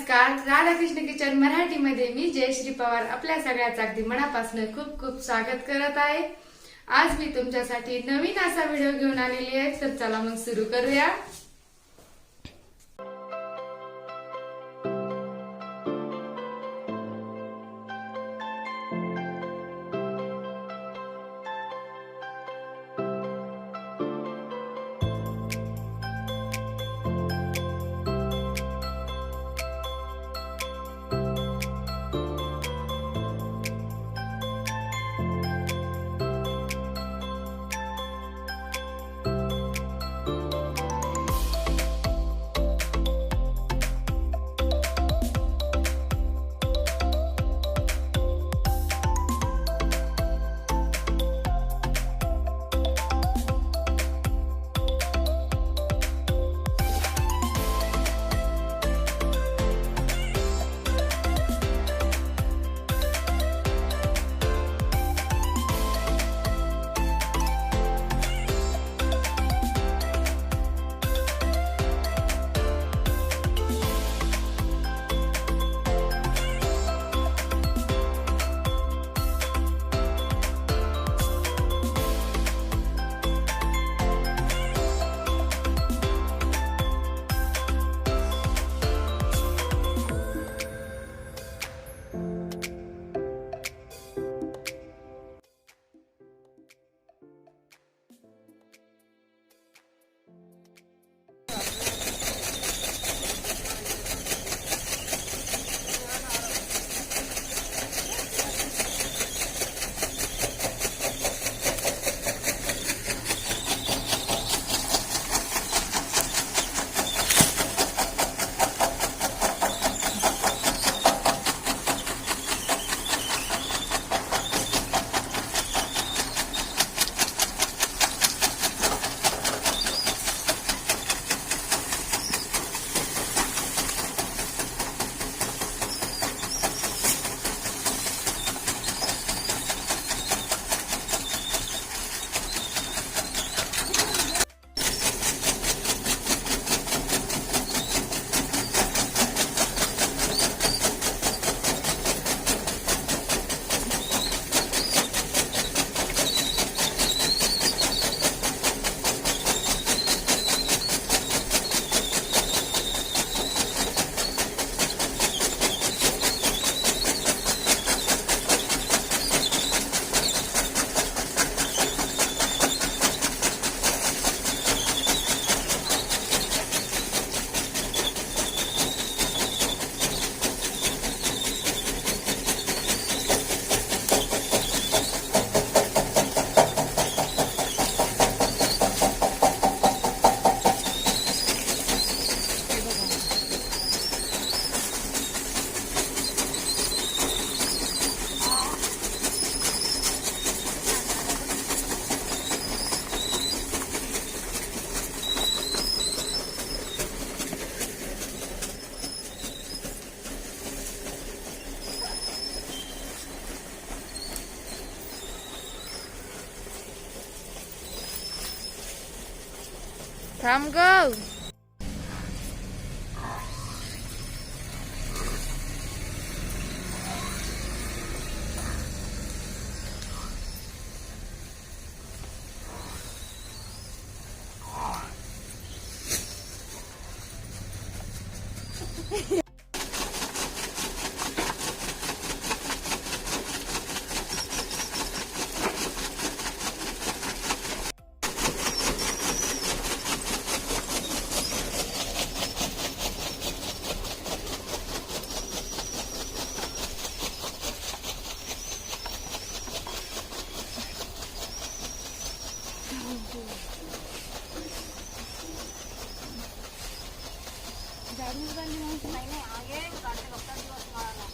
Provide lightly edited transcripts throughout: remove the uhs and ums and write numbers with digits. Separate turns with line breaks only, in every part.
नमस्कार. राधाकृष्ण किचन मराठीमध्ये मी जयश्री पवार आपल्या सगळ्याच अगदी मनापासून खूप खूप स्वागत करत आहे. आज मी तुमच्यासाठी नवीन असा व्हिडिओ घेऊन आलेली आहे. तर चला मग सुरू करूया.
थांब ग.
नाही आगे गाडी बघतात दिवस माळाला.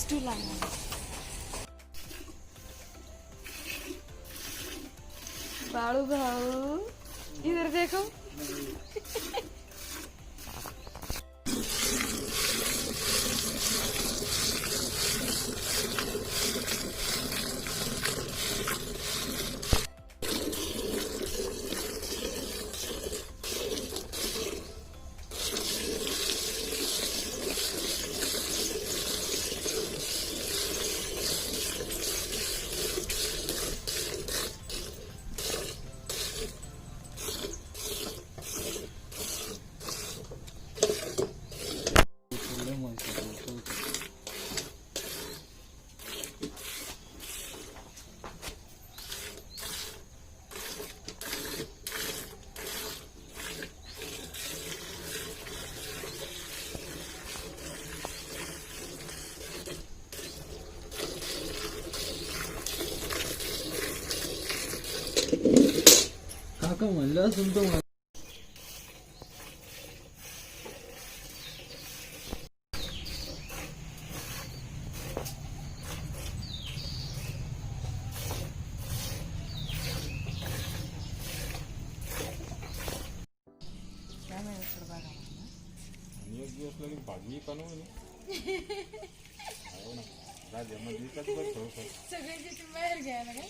स्टूल आना बाळू भाऊ इधर देखो
काका म्हणलं असून तो
एक दिवस लगे भाजी बनवून हो ना राज्यामध्ये कसं बरं थोडंफार
सगळ्यांची बाहेर घ्यायला काय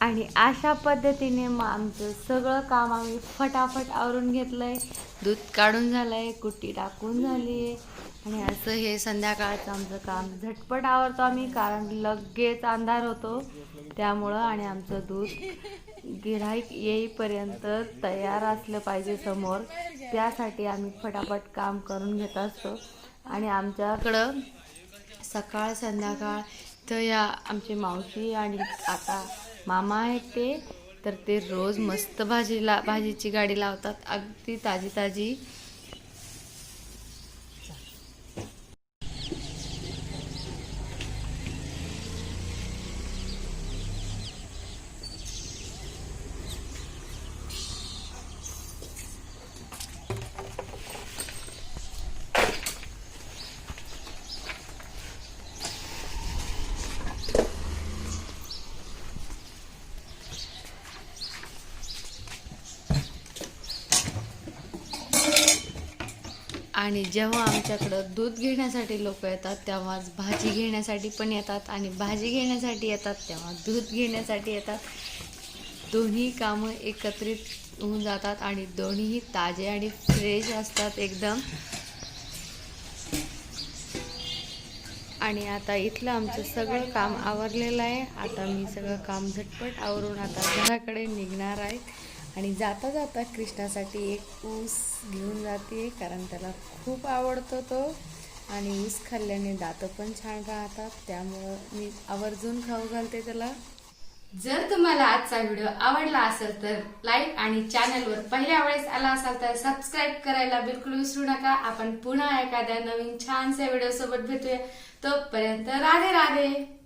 आणि अशा पद्धतीने मग आमचं सगळं काम आम्ही फटाफट आवरून घेतलंय. दूध काढून झालंय, कुट्टी टाकून झाली आहे आणि असं हे संध्याकाळचं आमचं काम झटपट आवरतो आम्ही, कारण लगेच अंधार होतो त्यामुळं. आणि आमचं दूध गिऱ्हाईक येईपर्यंत तयार असलं पाहिजे समोर, त्यासाठी आम्ही फटाफट काम करून घेत असतो. आणि आमच्याकडं सकाळ संध्याकाळ तर या आमची मावशी आणि आता मामा आहेत तर ते रोज मस्त भाजीची गाडी लावतात, अगदी ताजी ताजी. आणि जेव्हा आमच्याकडं दूध घेण्यासाठी लोक येतात तेव्हाच भाजी घेण्यासाठी पण येतात, आणि भाजी घेण्यासाठी येतात तेव्हा दूध घेण्यासाठी येतात. दोन्ही कामं एकत्रित होऊन जातात आणि दोन्हीही ताजे आणि फ्रेश असतात एकदम. आणि आता इथलं आमचं सगळं काम आवरलेलं आहे. आता मी सगळं काम झटपट आवरून आता घराकडे निघणार आहे. आणि जाता जाता कृष्णासाठी एक ऊस घेऊन जाते, कारण त्याला खूप आवडतो तो, आणि ऊस खाल्ल्याने दातं पण छान राहतात, त्यामुळं मी आवर्जून खाऊ घालते त्याला. जर तुम्हाला आजचा व्हिडिओ आवडला असेल तर लाईक आणि चॅनलवर पहिल्या वेळेस आला असाल तर सबस्क्राईब करायला बिलकुल विसरू नका. आपण पुन्हा एखाद्या नवीन छानशा व्हिडिओ सोबत भेटूया. तोपर्यंत राधे राधे.